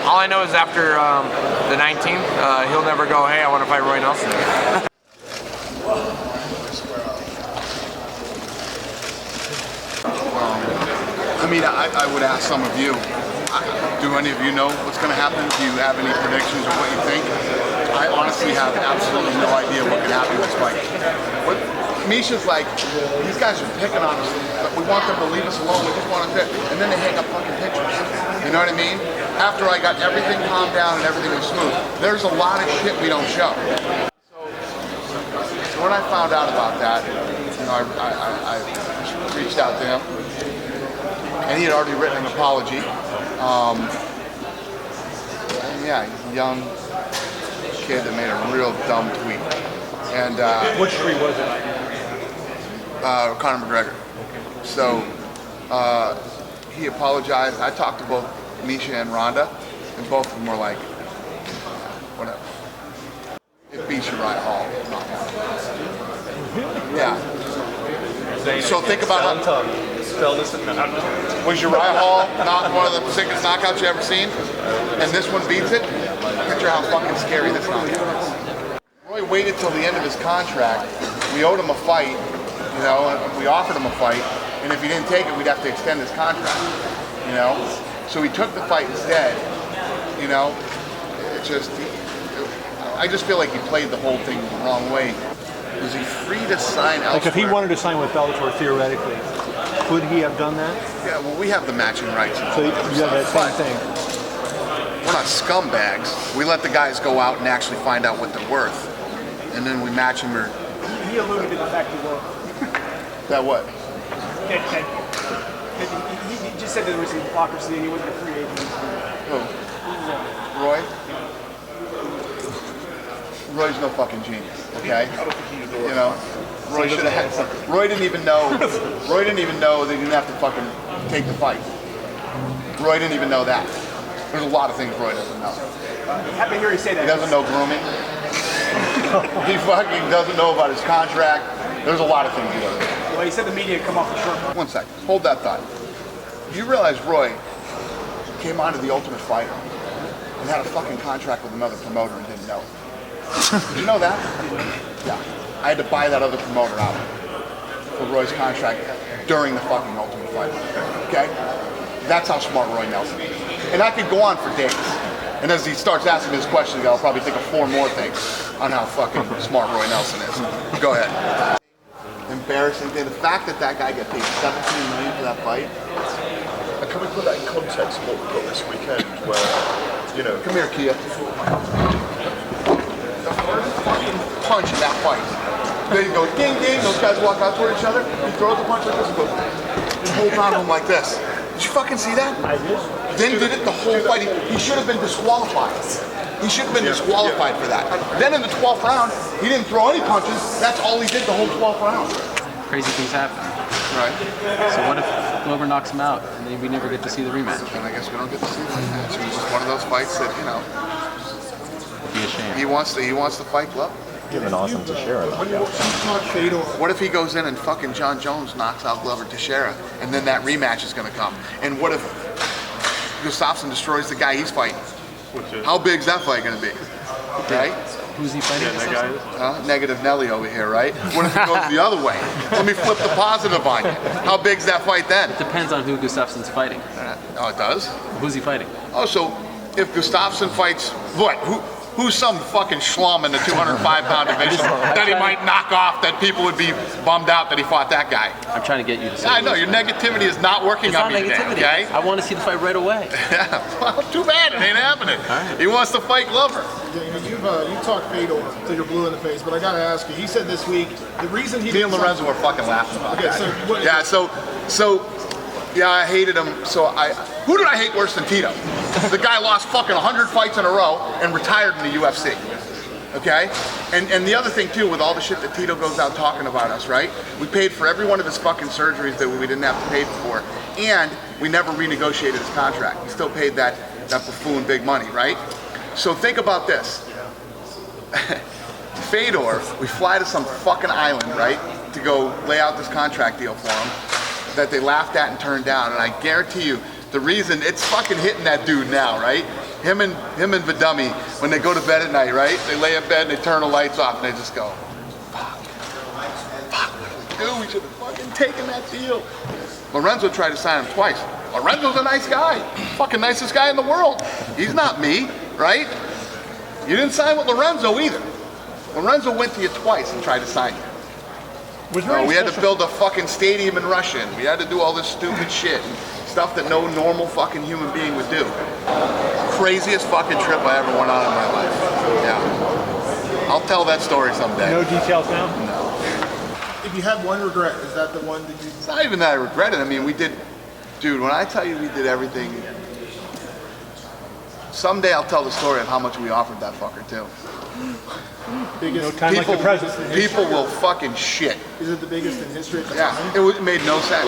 All I know is after the 19th, he'll never go, hey, I want to fight Roy Nelson. I mean, I would ask some of you, do any of you know what's going to happen? Do you have any predictions of what you think? I honestly have absolutely no idea what could happen in this fight. But Misha's like, these guys are picking on us, but we want them to leave us alone, we just want to fit. And then they hang up fucking pictures. You know what I mean? After I got everything calmed down and everything was smooth, there's a lot of shit we don't show. So when I found out about that, you know, I reached out to him, and he had already written an apology. And yeah, he's a young kid that made a real dumb tweet. And which tweet was it? Conor McGregor. So he apologized. I talked to both Misha and Ronda, and both of them were like, whatever. It beats Uriah Hall. Yeah. So think about it. Was Uriah Hall not one of the sickest knockouts you ever seen? And this one beats it? Picture how fucking scary this knockout is. Roy waited till the end of his contract. We owed him a fight, you know, and we offered him a fight, and if he didn't take it, we'd have to extend his contract, you know? So he took the fight instead, you know? I just feel like he played the whole thing the wrong way. Was he free to sign elsewhere? Like if he wanted to sign with Bellator theoretically, could he have done that? Yeah, well, we have the matching rights. So you have that same thing. We're not scumbags. We let the guys go out and actually find out what they're worth, and then we match them. He alluded to the fact he will. That what? He just said that there was hypocrisy and he wasn't a free agent. Who? Roy? Roy's no fucking genius, okay? You know, Roy should have had something. Roy didn't even know. Roy didn't even know they didn't have to fucking take the fight. Roy didn't even know that. There's a lot of things Roy doesn't know. Happy to hear you say that. He doesn't know grooming. He fucking doesn't know about his contract. There's a lot of things he doesn't know. Well, he said the media come off the short. 1 second. Hold that thought. You realize Roy came onto The Ultimate Fighter and had a fucking contract with another promoter and didn't know it. Did you know that? Yeah. I had to buy that other promoter out for Roy's contract during the fucking Ultimate Fighter. Okay? That's how smart Roy Nelson is. And I could go on for days. And as he starts asking this question, I'll probably think of 4 more things on how fucking smart Roy Nelson is. Go ahead. Embarrassing thing. The fact that that guy got paid $17 million for that fight. And can we put that in context of what we've got this weekend where, you know... Come here, Kia. The first fucking punch in that fight. Then he goes ding ding, those guys walk out toward each other, he throws a punch like this and goes, and holds on to him like this. Did you fucking see that? I did. Then did it the whole fight. He should have been disqualified. He should have been disqualified for that. Then in the 12th round, he didn't throw any punches. That's all he did the whole 12th round. Crazy things happen. Right. So what if Glover knocks him out and then we never get to see the rematch? And I guess we don't get to see the rematch. It was just one of those fights that, you know, It'd be a shame. he wants to fight Glover. Given awesome to share it. What if he goes in and fucking John Jones knocks out Glover Teixeira, and then that rematch is going to come? And what if Gustafsson destroys the guy he's fighting? How big's that fight going to be? Right? Who's he fighting? Negative Nelly over here, right? What if it goes the other way? Let me flip the positive on you. How big's that fight then? Depends on who Gustafsson's fighting. Oh, it does? Who's he fighting? Oh, so if Gustafsson fights, what? Who's some fucking schlum in the 205-pound division that he might knock off that people would be bummed out that he fought that guy? I'm trying to get you to say I know, your negativity is not working on me today, okay? I want to see the fight right away. Yeah, well, too bad, it ain't happening. He wants to fight Glover. You talked Fedor till you're blue in the face, but I gotta ask you, he said this week, the reason he Me and Lorenzo were fucking laughing about that. So Yeah, I hated him. Who did I hate worse than Tito? The guy lost fucking 100 fights in a row and retired in the UFC. Okay? And the other thing too, with all the shit that Tito goes out talking about us, right? We paid for every one of his fucking surgeries that we didn't have to pay for, and we never renegotiated his contract. We still paid that buffoon big money, right? So think about this. Fedor, we fly to some fucking island, right? To go lay out this contract deal for him that they laughed at and turned down. And I guarantee you, The reason it's fucking hitting that dude now, right? Him and Vidummy, when they go to bed at night, right? They lay in bed and they turn the lights off and they just go, fuck, what do we do? We should have fucking taken that deal. Lorenzo tried to sign him twice. Lorenzo's a nice guy. Fucking nicest guy in the world. He's not me, right? You didn't sign with Lorenzo either. Lorenzo went to you twice and tried to sign you. We had to build a fucking stadium in Russia. And we had to do all this stupid shit. Stuff that no normal fucking human being would do. Craziest fucking trip I ever went on in my life. Yeah. I'll tell that story someday. No details now? No. If you had one regret, is that the one that you? It's not even that I regret it. I mean, we did, dude, when I tell you we did everything, someday I'll tell the story of how much we offered that fucker too. Biggest, No time like the present. People will fucking shit. Is it the biggest in history at the Yeah, time? it made no sense.